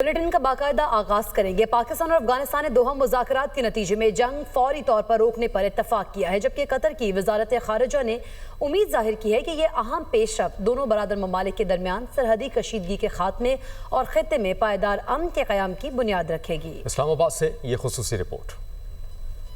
Bulletin का बाकायदा आगाज करेंगे। पाकिस्तान और अफगानिस्तान ने दोहा मुज़ाकरात के नतीजे में जंग फौरी तौर पर रोकने पर इत्तफाक किया है, जबकि कतर की वजारत खारिजा ने उम्मीद जाहिर की है कि ये अहम पेशरफ्त दोनों बरादर ममालिक के दरमियान सरहदी कशीदगी के खात्मे और खित्ते में पायदार अमन के क़याम की बुनियाद रखेगी। इस्लामाबाद से ये खुसूसी रिपोर्ट।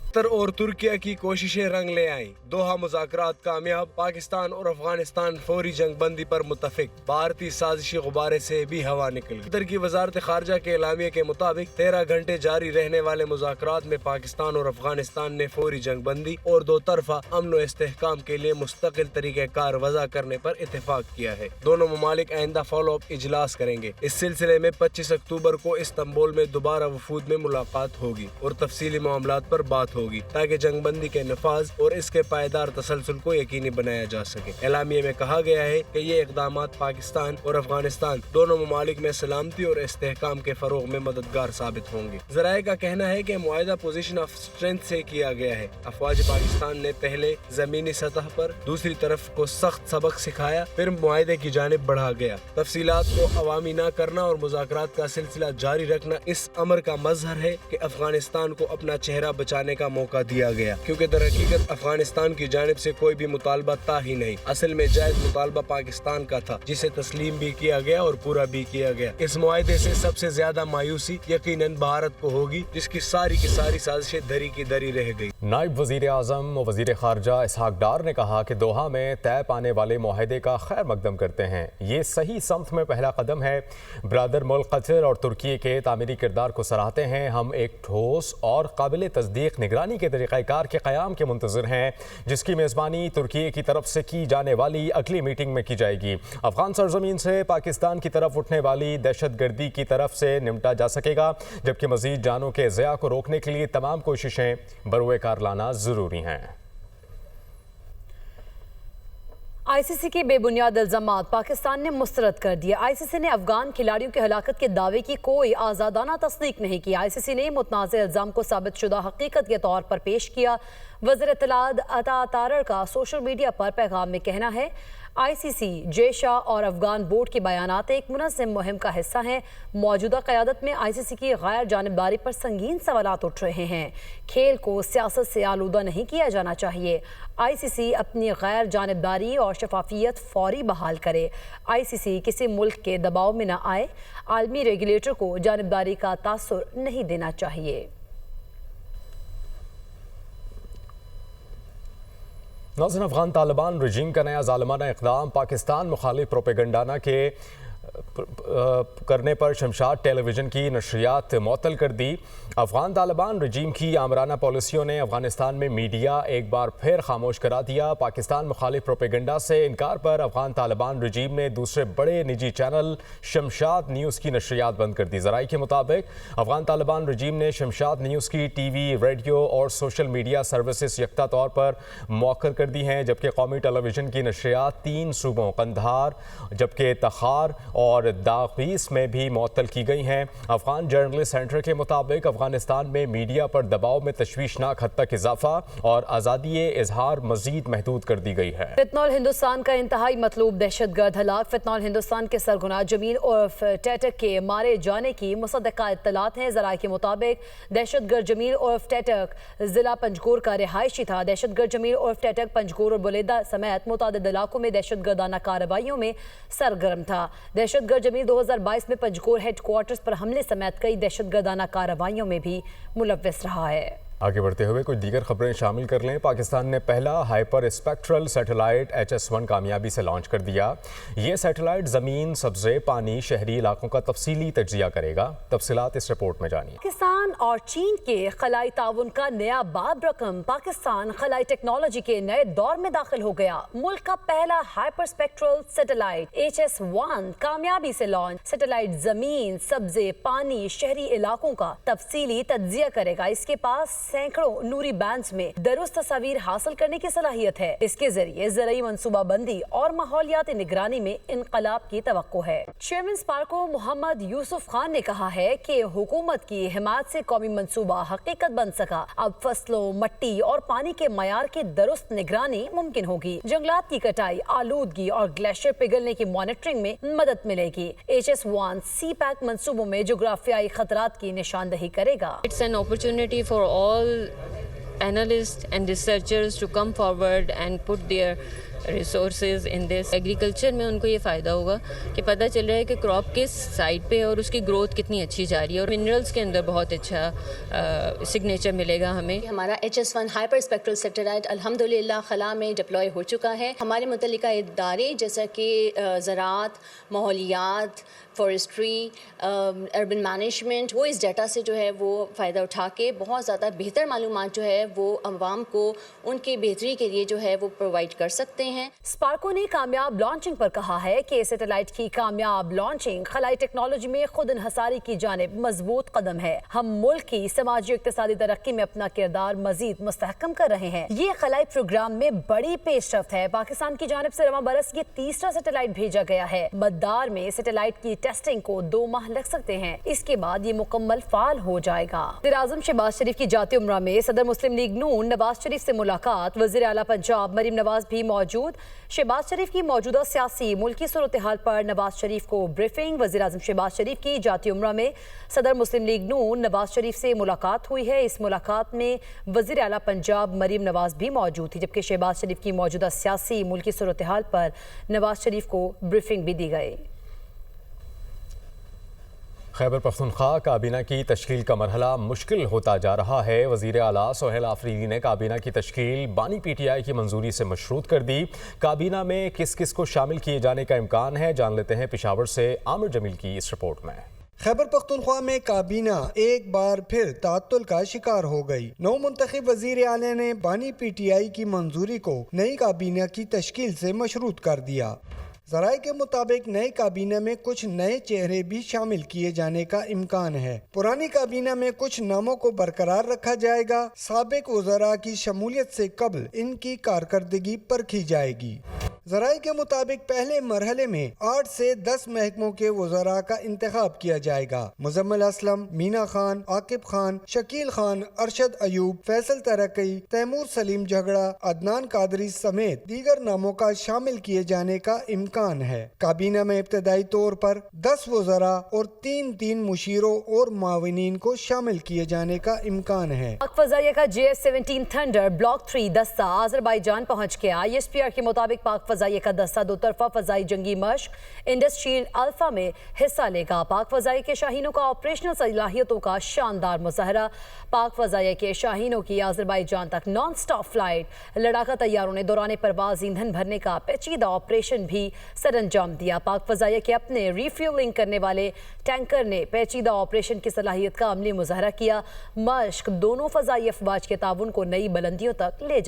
कतर और तुर्किया की कोशिशें रंग ले आईं। दोहा मुज़ाकरात कामयाब, पाकिस्तान और अफगानिस्तान फौरी जंग बंदी पर मुत्तफिक। भारतीय साजिशी गुब्बारे से भी हवा निकल गई। कतर की वजारत खारजा के एलामिया के मुताबिक 13 घंटे जारी रहने वाले मुज़ाकरात में पाकिस्तान और अफगानिस्तान ने फौरी जंग बंदी और दो तरफा अमन व इस्तेहकाम के लिए मुस्तकिल तरीक़ेकार वज़ा करने पर इत्तेफाक किया है। दोनों ममालिक आइंदा फॉलो अप इजलास करेंगे। इस सिलसिले में 25 अक्टूबर को इस्तांबुल में दोबारा वफूद में मुलाकात होगी और तफसीली मामलात पर बात होगी ताकि जंगबंदी के नफाज और इसके पायदार तसलसल को यकीनी बनाया जा सके। एलामिया में कहा गया है कि ये इक़दामात पाकिस्तान और अफगानिस्तान दोनों ममालिक में सलामती और इस्तेहकाम के फरोग में मददगार साबित होंगे। ज़राए का कहना है कि मुआहिदा पोजीशन ऑफ स्ट्रेंथ से किया गया है। अफवाज पाकिस्तान ने पहले जमीनी सतह पर दूसरी तरफ को सख्त सबक सिखाया, फिर मुआहिदे की जानिब बढ़ा गया। तफसीलात को अवामी न करना और मुज़ाकरात का सिलसिला जारी रखना इस अमर का मजहर है कि अफगानिस्तान को अपना चेहरा बचाने का मौका दिया गया, क्योंकि दरहकीकत अफगानिस्तान की जानिब से कोई भी मुतालबा था ही नहीं। असल में जायज मुतालबा पाकिस्तान का था, जिसे तस्लीम भी किया गया और पूरा भी किया गया। इस मुआहिदे से सबसे ज्यादा मायूसी यकीनन भारत को होगी, जिसकी सारी की सारी साजिशें दरी की दरी रह गई। नायब वजीर आज़म और वजीर खारजा इसहाक डार ने कहा कि दोहा में तय पाने वाले मुआहिदे का खैर मकदम करते हैं। ये सही समत में पहला कदम है। ब्रादर मुल्क कतर और तुर्की के तामीरी किरदार को सराहते हैं। हम एक ठोस और काबिल तस्दीक निगरानी के तरीक़ाकार के क़याम के मुंतज़िर हैं, जिसकी मेज़बानी तुर्की की तरफ से की जाने वाली अगली मीटिंग में की जाएगी। अफगान सरजमीन से पाकिस्तान की तरफ उठने वाली दहशत गर्दी की तरफ से निपटा जा सकेगा, जबकि मज़ीद जानों के ज़िया को रोकने के लिए तमाम कोशिशें बरूए कार लाना ज़रूरी हैं। आईसीसी के बेबुनियाद इल्ज़ामात पाकिस्तान ने मुस्तरद कर दिए। आईसीसी ने अफगान खिलाड़ियों की हलाकत के दावे की कोई आज़ादाना तस्दीक नहीं की। आईसीसी ने मुतनाज़ इल्ज़ाम को साबित शुदा हकीकत के तौर पर पेश किया। वज़ीर इत्तलात अता तारड़ का सोशल मीडिया पर पैगाम में कहना है, आईसीसी, जेशा और अफगान बोर्ड के बयानात एक मुनज़्ज़म मुहिम का हिस्सा हैं। मौजूदा क़यादत में आईसीसी की गैर जानिबदारी पर संगीन सवालात उठ रहे हैं। खेल को सियासत से आलूदा नहीं किया जाना चाहिए। आईसीसी अपनी गैर जानिबदारी और शफाफियत फौरी बहाल करे। आईसीसी किसी मुल्क के दबाव में न आए। आलमी रेगुलेटर को जानिबदारी का तासुर नहीं देना चाहिए। नाज़रीन, अफगान तालिबान रजीम का नया ज़ालिमाना इक़दाम पाकिस्तान मुखालिफ प्रोपेगंडाना के करने पर शमशाद टेलीविज़न की नशरियात मुअत्तल कर दी। अफगान तालिबान रजीम की आमराना पॉलिसियों ने अफगानिस्तान में मीडिया एक बार फिर खामोश करा दिया। पाकिस्तान मुखालिफ प्रोपेगंडा से इनकार पर अफगान तालिबान रजीम ने दूसरे बड़े निजी चैनल शमशाद न्यूज़ की नशरियात बंद कर दी। ज़राए के मुताबिक अफगान तालिबान रजीम ने शमशाद न्यूज़ की टीवी, रेडियो और सोशल मीडिया सर्विसेज यकता तौर पर मौखर कर दी हैं, जबकि कौमी टेलीविज़न की नशरियात 3 सूबों कंधार, जबकि तखार और दागीस में भी मुअत्तल की गई हैं। अफगान जर्नलिस्ट सेंटर के मुताबिक अफगानिस्तान में मीडिया पर दबाव में तशवीशनाक हद तक इजाफा और आज़ादी इजहार मजीद महदूद कर दी गई है। फितनौल हिंदुस्तान का इंतहाई मतलूब दहशतगर्द हलाक। फितनौल हिंदुस्तान के सरगुना जमील उर्फ टैटक के मारे जाने की मुसद्दका इत्तलात हैं। ज़राए के मुताबिक दहशतगर्द जमील उर्फ टैटक जिला पंजगोर का रिहायशी था। दहशतगर्द जमील उर्फ टैटक पंजगोर और बुलेदा समेत मुतादिद इलाकों में दहशतगर्दाना कार्रवाइयों में सरगर्म था। दहशतगर्द जमील 2022 में पंजगोर हेडक्वार्टर्स पर हमले समेत कई दहशतगर्दाना कार्रवाइयों में भी मुलव्वस रहा है। आगे बढ़ते हुए कुछ दीगर खबरें शामिल कर लें। पाकिस्तान ने पहला हाइपर स्पेक्ट्रल सैटेलाइट HS-1 कामयाबी से लॉन्च कर दिया। ये सैटेलाइट ज़मीन, सब्ज़े, पानी, शहरी इलाकों का तफसीली तज्ज़िया करेगा। तफसीलात इस रिपोर्ट में जानिए। पाकिस्तान और चीन के खलाई ताउन का नया बाब रकम। पाकिस्तान खलाई टेक्नोलॉजी के नए दौर में दाखिल हो गया। मुल्क का पहला हाइपर स्पेक्ट्रल सैटेलाइट HS-1 कामयाबी से लॉन्च। सैटेलाइट ज़मीन, सब्ज़े, पानी, शहरी इलाकों का तफसीली तज्ज़िया करेगा। इसके पास सैकड़ों नूरी बैंड्स में दुरुस्त तस्वीर हासिल करने की सलाहियत है। इसके जरिए ज़राई मंसूबा बंदी और माहौलियाती निगरानी में इनकलाब की तवक्को है। चेयरमैन स्पार्को मोहम्मद यूसुफ खान ने कहा है कि हुकूमत की हिमायत से कौमी मंसूबा हकीकत बन सका। अब फसलों, मट्टी और पानी के मयार की दुरुस्त निगरानी मुमकिन होगी। जंगलात की कटाई, आलूदगी और ग्लेशियर पिघलने की मॉनिटरिंग में मदद मिलेगी। HS1 CPAC मंसूबों में जोग्राफियाई खतरात की निशानदही करेगा। It's an opportunity for all analysts and researchers to come forward and put their resources in this. Agriculture में उनको ये फ़ायदा होगा कि पता चल रहा है कि क्रॉप किस साइड पे है और उसकी ग्रोथ कितनी अच्छी जा रही है, और मिनरल्स के अंदर बहुत अच्छा सिग्नेचर मिलेगा हमें। हमारा HS1 हाइपर स्पेक्ट्रल सैटेलाइट अल्हम्दुलिल्लाह खला में डिप्लॉय हो चुका है। हमारे मुतल्लिका इदारे जैसा कि ज़राअत, माहौलियात, फॉरेस्ट्री, अर्बन मैनेजमेंट, वो इस डाटा से जो है वो फ़ायदा उठा के बहुत ज़्यादा बेहतर मालूमात जो है वो अवाम को उनके बेहतरी के लिए जो है वो प्रोवाइड कर सकते हैं। स्पार्को ने कामयाब लॉन्चिंग पर कहा है कि सैटेलाइट की कामयाब लॉन्चिंग खलाई टेक्नोलॉजी में खुद इन्हसारी की जानिब मजबूत कदम है। हम मुल्क की समाजी इक्तिसादी तरक्की में अपना किरदार मजीद मुस्तहकम कर रहे हैं। ये खलाई प्रोग्राम में बड़ी पेशरफ्त है। पाकिस्तान की जानिब से रवां बरस ये तीसरा सैटेलाइट भेजा गया है। मद्दार में सैटेलाइट की टेस्टिंग को 2 माह लग सकते हैं। इसके बाद ये मुकम्मल फाल हो जाएगा। वज़ीर-ए-आज़म शहबाज शरीफ की जाती उम्रा में सदर मुस्लिम लीग नून नवाज शरीफ से मुलाकात। वज़ीर आला पंजाब मरीम नवाज भी मौजूद। शहबाज शरीफ की मौजूदा सियासी मुल्की सूरत हाल पर नवाज शरीफ को ब्रीफिंग। वज़ीर-ए-आज़म शहबाज शरीफ की जाती उम्रा में सदर मुस्लिम लीग नून नवाज शरीफ से मुलाकात हुई है। इस मुलाकात में वज़ीर आला पंजाब मरीम नवाज भी मौजूद थी, जबकि शहबाज शरीफ की मौजूदा सियासी मुल्की सूरत हाल पर नवाज शरीफ को ब्रीफिंग भी दी गई। खैबर पख्तूनख्वा काबीना की तश्कील का मरहला मुश्किल होता जा रहा है। वज़ीर आला सोहेल आफरीदी ने काबीना की तश्कील बानी PTI की मंजूरी से मशरूत कर दी। काबीना में किस किस को शामिल किए जाने का इम्कान है, जान लेते हैं पेशावर से आमिर जमील की इस रिपोर्ट में। खैबर पख्तूनख्वा में काबीना एक बार फिर तातुल का शिकार हो गई। नौ मुंतखब वज़ीर आला ने बानी PTI की मंजूरी को नई काबीना की तश्कील से मशरूत कर दिया। ज़राए के मुताबिक नए काबीना में कुछ नए चेहरे भी शामिल किए जाने का इम्कान है। पुरानी काबीना में कुछ नामों को बरकरार रखा जाएगा। साबिक वज़रा की शमूलियत से कबल इनकी कारकर्दगी परखी जाएगी। ज़राए के मुताबिक पहले मरहले में 8 से 10 महकमों के वज़रा का इंतखाब किया जाएगा। मुज़म्मिल असलम, मीना खान, आकिब खान, शकील खान, अरशद अयूब, फैसल तरक्की, तैमूर सलीम झगड़ा, अदनान कादरी समेत दीगर नामों का शामिल किए जाने का इम्कान है। काबीना में इब्तदाई तौर पर 10 वज़रा और 3 मुशीरों और माविनीन को शामिल किए जाने का इम्कान है। पाक फ़ज़ाइया का JF-17 थंडर ब्लॉक 3 दस्ता आज़रबाईजान पहुँच गया। ISPR के मुताबिक पाक फ़ज़ाइया का दस्ता 2 तरफ़ा फ़ज़ाई जंगी मश्क इंडस्ट्रियल अल्फा में हिस्सा लेगा। पाक फ़ज़ाइया के शाहीनों का ऑपरेशनल सलाहियतों का शानदार मुज़ाहरा। पाक फ़ज़ाइया के शाहीनों की आज़रबाईजान तक नॉन स्टॉप फ्लाइट। लड़ाका तैयारों ने दौरान परवाज़ ईंधन भरने का पेचीदा ऑपरेशन भी सरअंजाम दिया। पाक फ़ज़ाइया के अपने रिफ्यूलिंग करने वाले टैंकर ने पेचीदा ऑपरेशन की सलाहियत का अमली मुज़ाहरा किया। मश्क दोनों फ़ज़ाई अफ़वाज के ताउन को नई बुलंदियों तक ले